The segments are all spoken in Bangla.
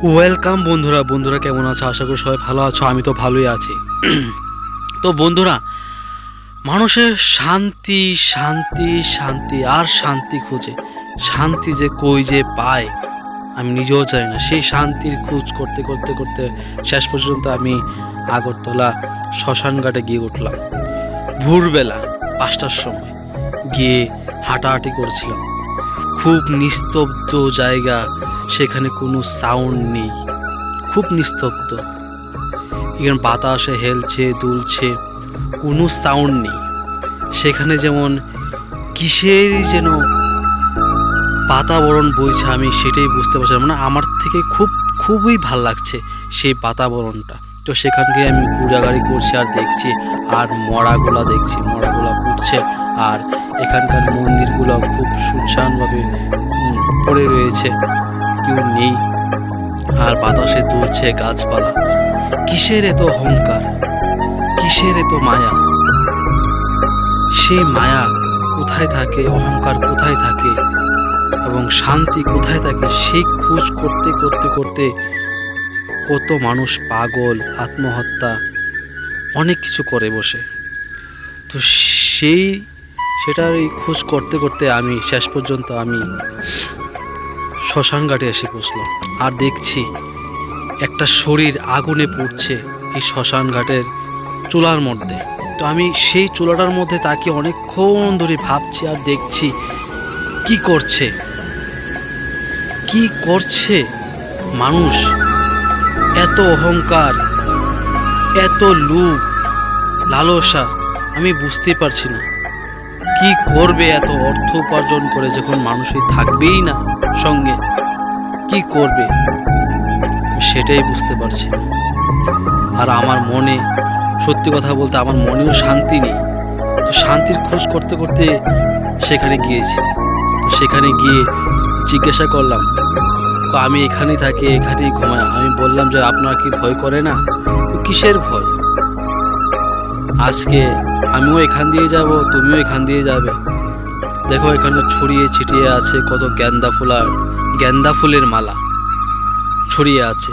ওয়েলকাম বন্ধুরা। বন্ধুরা কেমন আছো? আশা করি সবাই ভালো আছো। আমি তো ভালোই আছি। তো বন্ধুরা, মানুষের শান্তি শান্তি শান্তি আর শান্তি খুঁজে, শান্তি যে কই যে পায় আমি নিজেও জানি না। সেই শান্তির খোঁজ করতে করতে করতে শেষ পর্যন্ত আমি আগরতলা শ্মশানঘাটে গিয়ে উঠলাম। ভোরবেলা 5টার সময় গিয়ে হাঁটাহাঁটি করছিলাম। খুব নিস্তব্ধ জায়গা, সেখানে কোনো সাউন্ড নেই, খুব নিস্তব্ধ। এখানে বাতাসে হেলছে দুলছে, কোনো সাউন্ড নেই। সেখানে যেমন কিসের যেন বাতাবরণ বইছে, আমি সেটাই বুঝতে পারছিলাম না। আমার থেকে খুবই ভাল লাগছে সেই বাতাবরণটা। তো সেখান থেকে আমি ঘোরাঘুরি করছি আর দেখছি, আর মরাগুলা দেখছি, মরাগুলা ঘুরছে। আর এখানকার মন্দিরগুলো খুব শুনশানভাবে পড়ে রয়েছে, কেউ নেই। আর বাতাসে দুলছে গাছপালা। কিসের এত অহংকার, কিসের এত মায়া? সেই মায়া কোথায় থাকে, অহংকার কোথায় থাকে এবং শান্তি কোথায় থাকে, সেই খোঁজ করতে করতে করতে কত মানুষ পাগল, আত্মহত্যা, অনেক কিছু করে বসে। তো সেটার এই খোঁজ করতে করতে আমি শেষ পর্যন্ত আমি শ্মশানঘাটে এসে পৌঁছলাম। আর দেখছি একটা শরীর আগুনে পুড়ছে এই শ্মশানঘাটের চুলার মধ্যে। তো আমি সেই চুলাটার মধ্যে তাকে অনেকক্ষণ ধরে ভাবছি আর দেখছি কি করছে, কি করছে মানুষ। এত অহংকার, এত লোভ লালসা, আমি বুঝতে পারছি না কি করবে। এত অর্থ উপার্জন করে যখন মানুষই থাকবেই না সঙ্গে, কি করবে সেটাই বুঝতে পারছি না। আর আমার মনে, সত্যি কথা বলতে আমার মনেও শান্তি নেই। তো শান্তির খোঁজ করতে করতে সেখানে গিয়েছি। তো সেখানে গিয়ে জিজ্ঞাসা করলাম, তো আমি এখানেই থাকি, এখানেই ঘুমাই। আমি বললাম যে আপনার কি ভয় করে না? কিসের ভয়? আজকে আমিও এখান দিয়ে যাব, তুমিও এখান দিয়ে যাবে। দেখো এখানে ছড়িয়ে ছিটিয়ে আছে কত গেন্দা ফুলের মালা ছড়িয়ে আছে।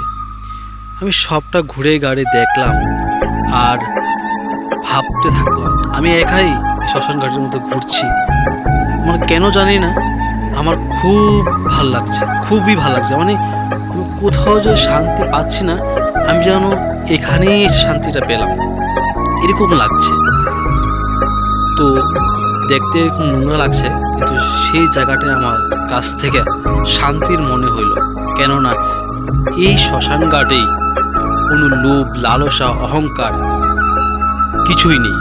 আমি সবটা ঘুরে গাড়ি দেখলাম আর ভাবতে থাকলাম, আমি একাই শ্মশানঘাটের মধ্যে ঘুরছি। মানে কেন জানি না, আমার খুব ভাল লাগছে, খুবই ভাল লাগছে। মানে কোথাও যে শান্তি পাচ্ছি না, আমি যেন এখানেই শান্তিটা পেলাম এরকম লাগছে। তো দেখতে এরকম নোংরা লাগছে, কিন্তু সেই জায়গাটায় আমার কাছ থেকে শান্তির মনে হইল। কেননা এই শ্মশানঘাটেই কোনো লোভ লালসা অহংকার কিছুই নেই।